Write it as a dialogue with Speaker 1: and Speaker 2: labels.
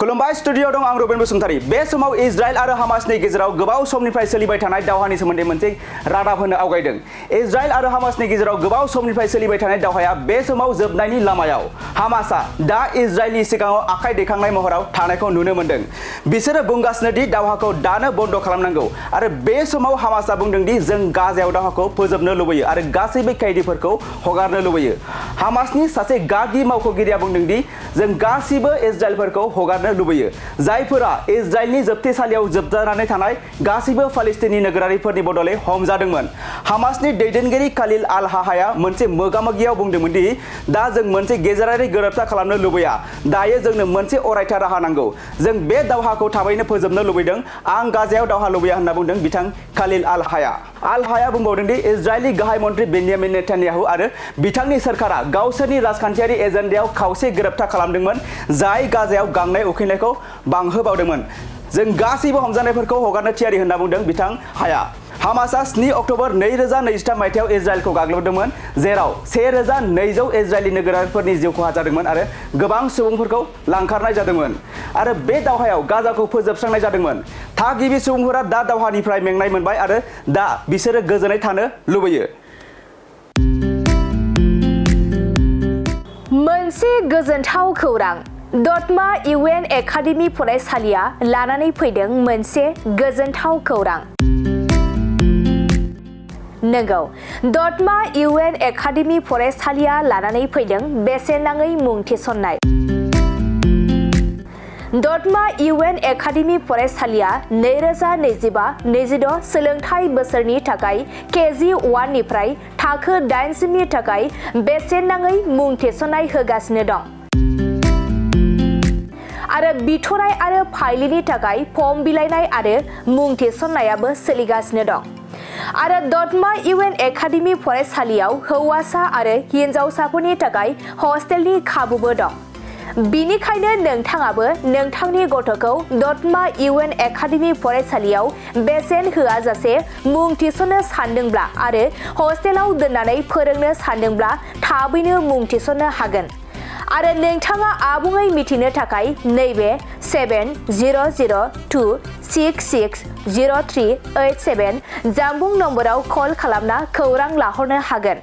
Speaker 1: खुलुमबाय स्टुडियो दं आं रुबेन बसुमतारी बे समाव इजराइल आरो हामासनि गेजेराव गोबाव समनिफ्राय सोलिबाय थानाय दावहानि सोमोन्दै मोनसे रादाब होनो आवगायदों। इजराइल आरो हामासनि गेजेराव गोबाव समनिफ्राय सोलिबाय थानाय दावहाया बे समाव जोबनायनि लामायाव। हामासआ दा इजराइलनि सिगाङाव आखाइ दैखांनाय महराव थानायखौ नुनो मोन्दों। बिसोरो बुंगासिनो दि दावहाखौ दानो बन्द खालामनांगौ आरो बे समाव हामासआ बुंदों दि जों गाजायाव दावहाखौ फोजोबनो लुबैयो आरो गासैबो कैदिफोरखौ हगारनो लुबैयो। हामासनि सासे गागि मावख'गिरिया बुंदों दि जों गासिबो इजराइलफोरखौ हगारनो लुबैयो जायफोरा इजराइलनि जोबथेसालियाव जोबजानानै थानाय गासैबो फालिस्तीनी नोगोरारिफोरनि बदलै हमजादोंमोन। हामासनि दैदेनगिरि खालिल आल हाहाया मोनसे मोगामोगियाव बुंदोंमोन दि दा जों मोनसे गेजेरारि गोरोबथा खालामनो लुबैया, दायो जोंनो मोनसे अरायथा राहा नांगौ। जों बे दावहाखौ थाबैनो फोजोबनो लुबैदों। आं गाजायाव दावहा लुबैया होनना बुंदों बिथां खालिल आल हाया। आल हाया बुंबावदों दि इजराइलनि गाहाय मन्त्रि बेन्यामिन नेतान्याहु आरो बिथांनि सोरखारा गावसोरनि राजखान्थियारि एजेन्डायाव खावसे गोरोबथा खालामदोंमोन जाय गाजायाव गांनाय उखैनायखौ बांहोबावदोंमोन। जों गासैबो हमजानायफोरखौ हगारनो थियारि होनना बुंदों बिथां हाया। हामासआ 7 अक्ट'बर 2023 मायथाइयाव इजराइलखौ गाग्लोबदोंमोन जेराव 1200 इजराइली नोगोरारिफोरनि जिउ खहा जादोंमोन आरो गोबां सुबुंफोरखौ लांखारनाय जादोंमोन आरो बे दावहायाव गाजाखौ फोजोबस्रांनाय जादोंमोन। थागिबि सुबुंफोरा दा दावहानिफ्राय मेंनाय मोनबाय आरो दा बिसोरो गोजोनै थानो लुबैयो।
Speaker 2: मोनसे गोजोनथाव खौरां दतमा इउएन एकाडेमि फरायसालिया लानानै फैदों मोनसे गोजोनथाव खौरां। नंगौ, दतमा इउएन एकाडेमि फरायसालिया लानानै फैदों बेसेन नाङै मुं थिसननाय। दतमा इउएन एकाडेमि फरायसालिया 2025-26 सोलोंथाइ बोसोरनि थाखाय केजि 1 निफ्राय थाखो 8 सिमनि थाखाय बेसेन नाङै मुं थिसननाय होगासिनो दं आरो बिथराय आरो फाइलिनि थाखाय फर्म बिलाइनाय आरो मुं थिसननायाबो सोलिगासिनो दं। आरो दतमा इउएन एकाडेमि फरायसालियाव हौवासा आरो हिनजावसाफोरनि थाखाय हस्टेलनि खाबुबो दं। बिनिखायनो नोंथाङाबो नोंथांनि गथ'खौ दतमा इउएन एकाडेमि फरायसालियाव बेसेन होआजासे मुं थिसननो सानदोंब्ला आरो हस्टेलाव दोननानै फोरोंनो सानदोंब्ला थाबैनो मुं थिसननो हागोन। आरो नोंथाङा आबुङै मिथिनो थाखाय नैबे 7002660387 जानबुं नम्बराव कल खालामना खौरां लाहरनो हागोन।